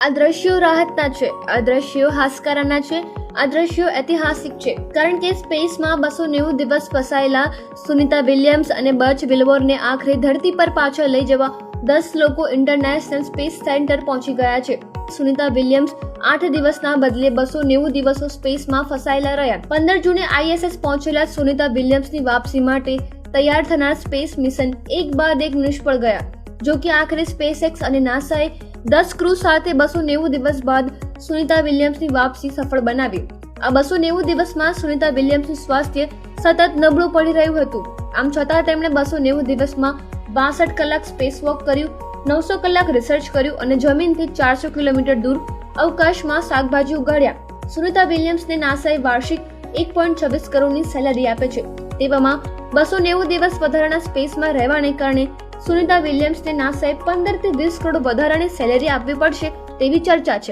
આ દ્રશ્યો રાહતના છે, આ દ્રશ્યો હાશકારાના છે, આ દ્રશ્યો ઐતિહાસિક છે, કારણ કે સ્પેસમાં 290 દિવસ ફસાયેલા સુનિતા વિલિયમ્સ અને બચ વિલ્બોરને આખરે ધરતી પર પાછા લઈ જવા 10 લોકો ઇન્ટરનેશનલ સ્પેસ સેન્ટર પહોંચી ગયા છે. સુનિતા વિલિયમ્સ 8 દિવસના બદલે 290 દિવસો સ્પેસમાં ફસાયેલા રહ્યા. 15 જૂને ISS પહોંચેલા સુનિતા વિલિયમ્સની વાપસી માટે તૈયાર થનાર સ્પેસ મિશન એક બાદ એક નિષ્ફળ ગયા. જો કે આખરે સ્પેસએક્સ અને નાસાએ 10 ક્રૂ સાથે 290 દિવસ બાદ સુનિતા વિલિયમ્સની વાપસી સફળ બનાવી. આ 290 દિવસમાં સુનિતા વિલિયમ્સનું સ્વાસ્થ્ય સતત નબળું પડી રહ્યું હતું. આમ છતાં તેમણે 290 દિવસમાં 62 કલાક સ્પેસ વોક કર્યું, 900 કલાક રિસર્ચ કર્યું અને જમીનથી 400 કિલોમીટર દૂર અવકાશમાં શાકભાજી ઉગાડ્યા. સુનિતા વિલિયમ્સને નાસાએ વાર્ષિક 1.26 કરોડની સેલેરી આપે છે. તેવામાં 290 દિવસ વધારાના સ્પેસમાં રહેવાને કારણે સુનિતા વિલિયમ્સને નાસાએ 15 થી 20 કરોડ વધારાની સેલેરી આપવી પડશે તેવી ચર્ચા છે.